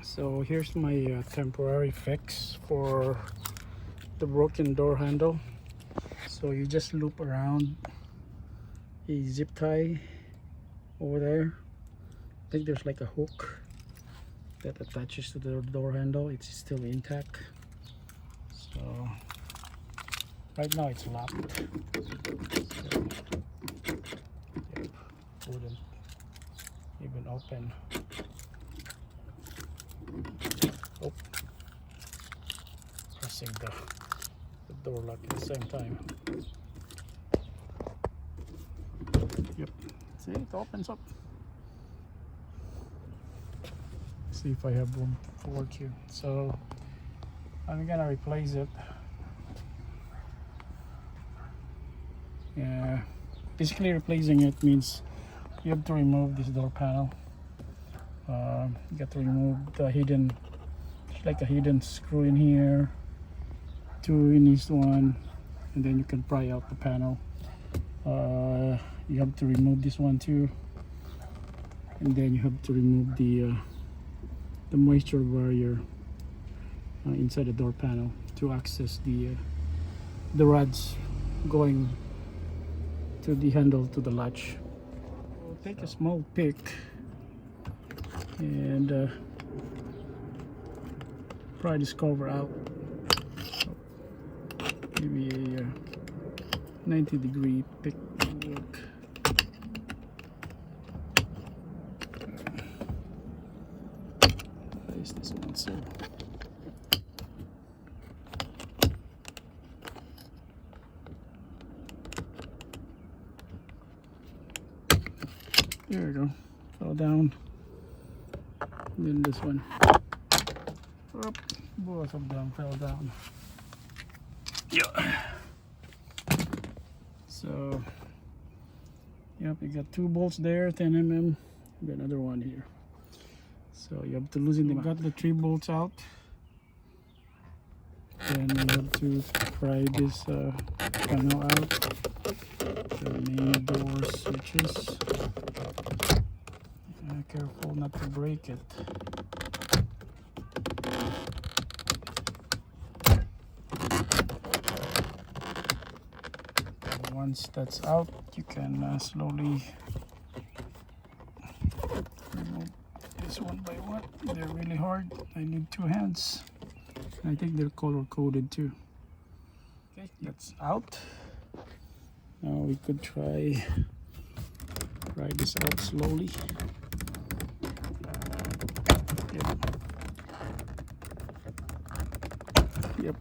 So here's my temporary fix for the broken door handle. So you just loop around a zip tie over there. I think there's like a hook that attaches to the door handle. It's still intact. So right now it's locked. So, yep, wouldn't even open. Oh, pressing the door lock at the same time. Yep, see, it opens up. See if I have room for work here. So I'm gonna replace it. Yeah, basically replacing it means you have to remove this door panel. You got to remove the hidden, like a hidden screw in here, 2 in each one, and then you can pry out the panel. You have to remove this one too, and then you have to remove the moisture barrier inside the door panel to access the rods going to the handle to the latch. We'll take a small pick and pry this cover out. So maybe a 90-degree pick will work. Place this one so. There we go. Fell down. And then this one. Up. Both of them fell down. Yeah. So, yep, you got 2 bolts there, 10 mm, and then another one here. So you have to loosen them. Got the 3 bolts out. Then you have to pry this panel out. The main door switches. Careful not to break it. And once that's out, you can slowly remove this one by one. They're really hard. I need 2 hands. I think they're color coded too. Okay, that's out. Now we could try this out slowly. Yep,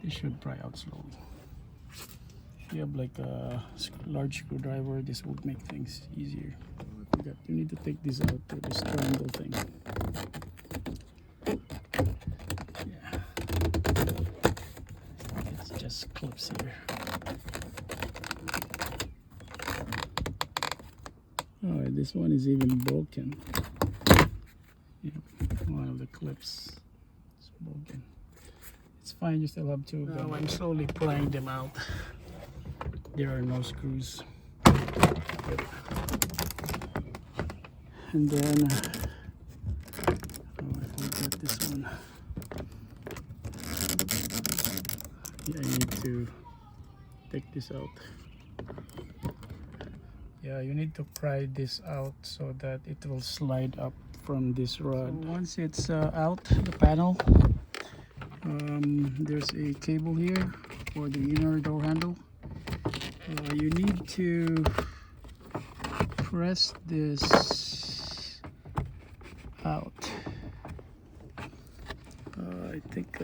this should pry out slowly. If you have like a large screwdriver, this would make things easier. You need to take this out to this triangle thing. Yeah, it just clips here. Oh, this one is even broken. Yep, one of the clips is broken. It's fine, you still have 2 of them. I'm slowly prying them out. There are no screws. Yep. And then, I forgot this one. Yeah, I need to take this out. Yeah, you need to pry this out so that it will slide up from this rod. So once it's out, the panel, there's a cable here for the inner door handle. You need to press this out. I think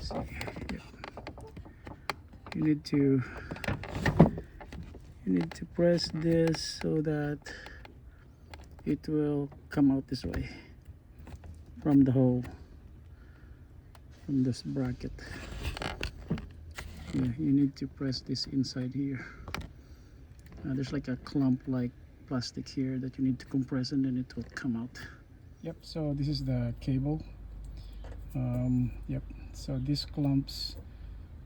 see, yeah. You need to press this so that it will come out this way from the hole, from this bracket. Yeah, you need to press this inside here. There's like a clump like plastic here that you need to compress and then it will come out. Yep, so this is the cable. Yep, so these clumps,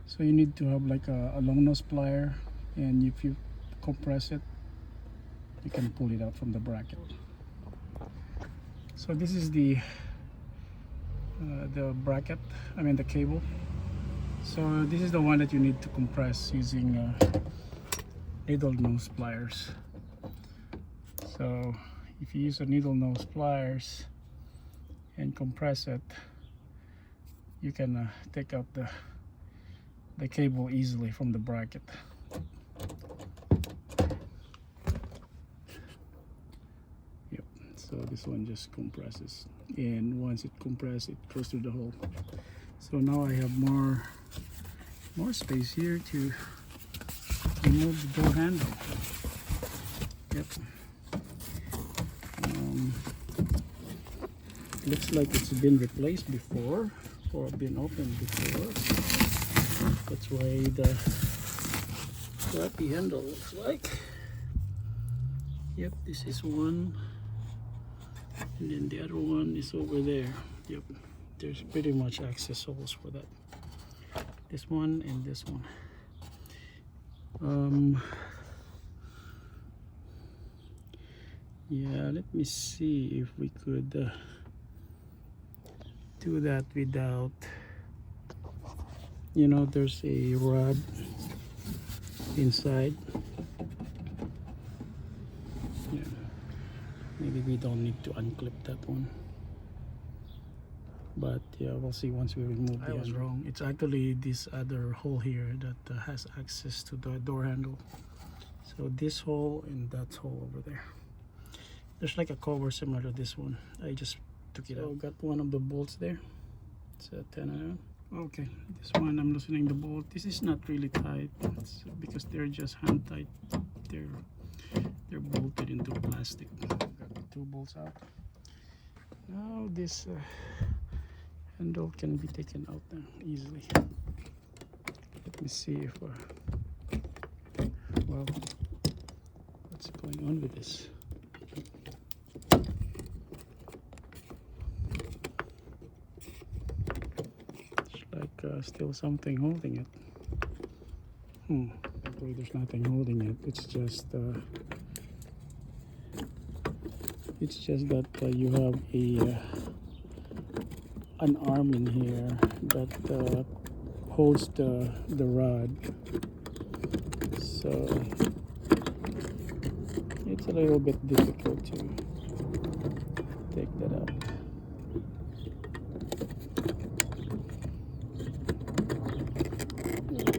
so you need to have like a long nose plier, and if you compress it, you can pull it out from the bracket. So this is the bracket, I mean the cable. So this is the one that you need to compress using needle nose pliers. So if you use a needle nose pliers and compress it, you can take out the cable easily from the bracket. Yep, so this one just compresses, and once it compresses, it goes through the hole. So now I have more space here to remove the door handle. Yep. Looks like it's been replaced before or been opened before. That's why the crappy handle looks like. Yep, this is one, and then the other one is over there. Yep, there's pretty much access holes for that. This one and this one. Yeah, let me see if we could do that without, you know, there's a rod inside. Yeah, maybe we don't need to unclip that one, but yeah, we'll see once we remove the handle. I was wrong. It's actually this other hole here that has access to the door handle. So this hole and that hole over there. There's like a cover similar to this one. I just took it out. Got one of the bolts there. It's a 10 Okay, this one I'm loosening the bolt. This is not really tight. It's because they're just hand tight. They're bolted into plastic. Got the two bolts out. Now this handle can be taken out easily. Let me see if well, what's going on with this? Still something holding it. Actually, there's nothing holding it. It's just that you have an arm in here that holds the rod. So it's a little bit difficult to take that out.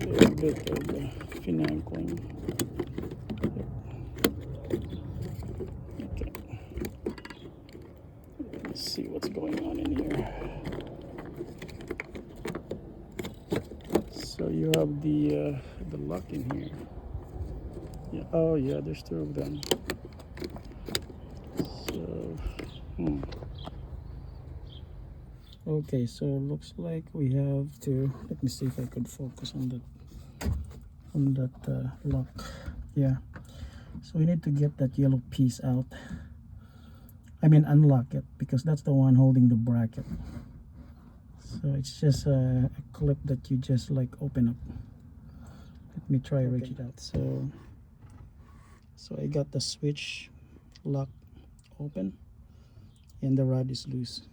A bit of finagling. Okay. Let's see what's going on in here. So you have the lock in here. Yeah. Oh yeah, there's two of them. So okay, so looks like we have to, let me see if I could focus on that lock. Yeah, so we need to get that yellow piece out. I mean unlock it, because that's the one holding the bracket. So it's just a clip that you just like open up. Let me try reach it out. So I got the switch lock open and the rod is loose.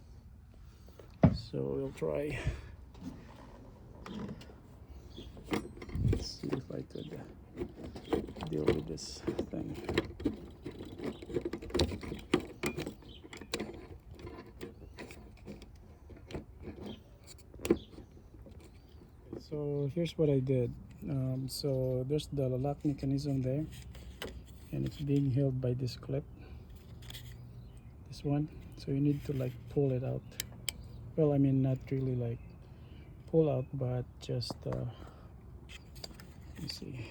So we'll try. Let's see if I could deal with this thing. So here's what I did. So there's the lock mechanism there, and it's being held by this clip, this one. So you need to like pull it out. Well, I mean not really like pull out, but just let me see.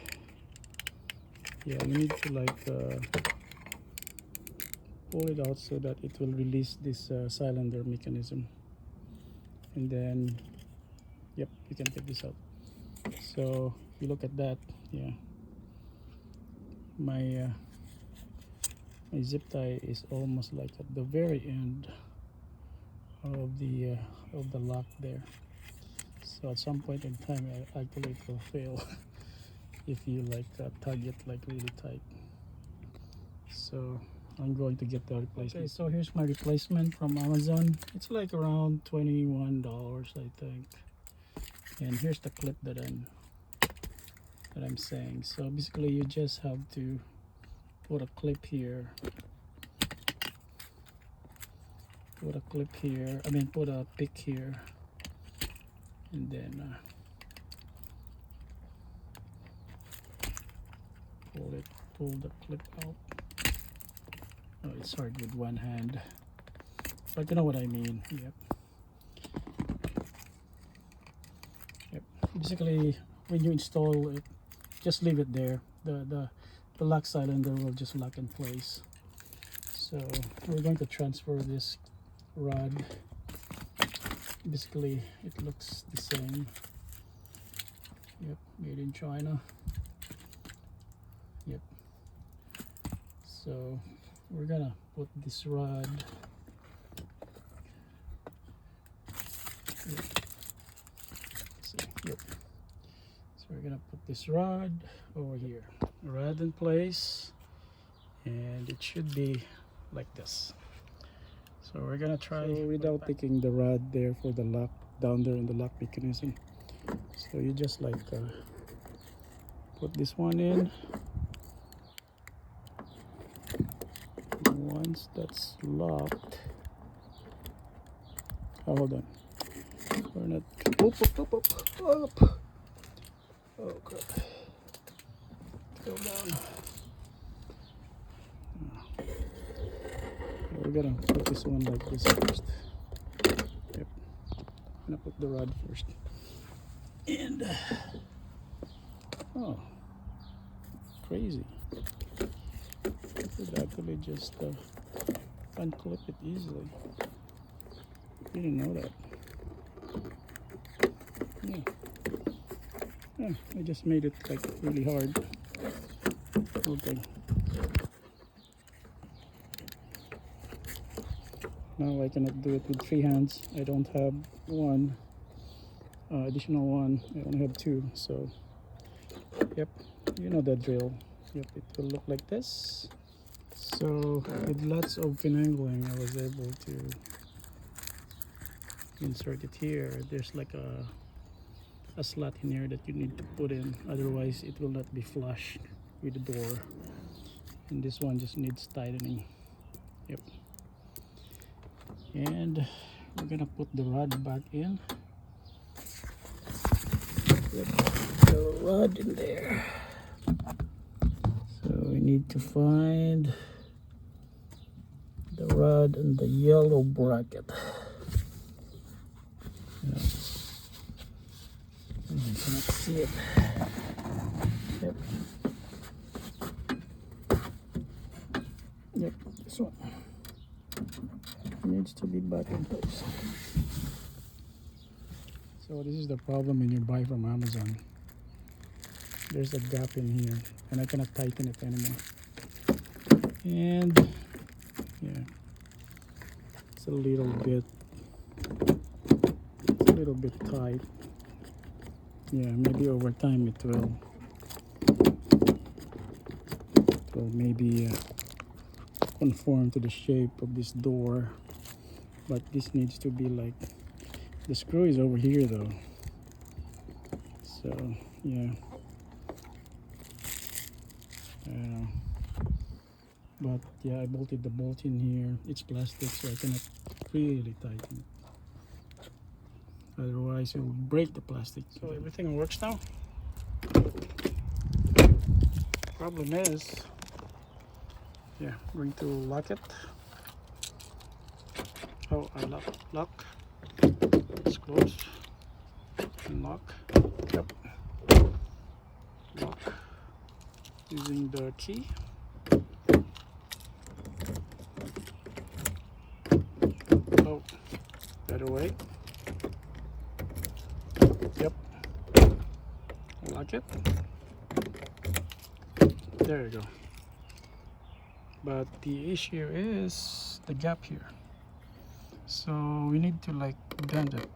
Yeah, you need to like pull it out so that it will release this cylinder mechanism, and then yep, you can take this out. So if you look at that, yeah, my zip tie is almost like at the very end of the lock there. So at some point in time, actually it will fail if you like tug it like really tight. So I'm going to get the replacement. Okay, so here's my replacement from Amazon. It's like around $21, I think. And here's the clip that I'm saying. So basically you just have to put a clip here. Put a clip here. I mean put a pick here. And then pull the clip out. Oh, it's hard with one hand, but you know what I mean. Yep. Basically, when you install it, just leave it there. The lock cylinder will just lock in place. So we're going to transfer this rod. Basically, it looks the same. Yep, made in China. Yep. So we're gonna put this rod. Yep. So we're gonna put this rod over here. Rod in place, and it should be like this. So we're gonna try without taking the rod there for the lock down there in the lock mechanism. So you just like put this one in. Once that's locked, oh, hold on, we're not up. Oh crap, go down. We're gonna put this one like this first. Yep, I'm gonna put the rod first, and oh, crazy. You could actually just unclip it easily. Didn't know that. Yeah, I just made it like really hard. Okay. Now I cannot do it with 3 hands. I don't have one additional one. I only have 2. So, yep, you know the drill. Yep, it will look like this. So with lots of finagling, I was able to insert it here. There's like a slot in here that you need to put in, otherwise it will not be flush with the door. And this one just needs tightening. Yep. And we're gonna put the rod back in. Yep, the rod in there. So we need to find the rod and the yellow bracket. Yeah. I cannot see it. Yep. Yep, this one needs to be back in place. So this is the problem when you buy from Amazon. There's a gap in here and I cannot tighten it anymore. And yeah, it's a little bit tight. Yeah, maybe over time it will maybe conform to the shape of this door, but this needs to be like, the screw is over here though, so yeah, but yeah, I bolted the bolt in here. It's plastic, so I cannot really tighten it, otherwise it will break the plastic. So everything works now. Problem is, yeah, I'm going to lock it. Oh, I lock. It's closed. And lock. Yep. Lock. Using the key. Oh, better way. Yep. Lock it. There you go. But the issue is the gap here. So we need to like bend it.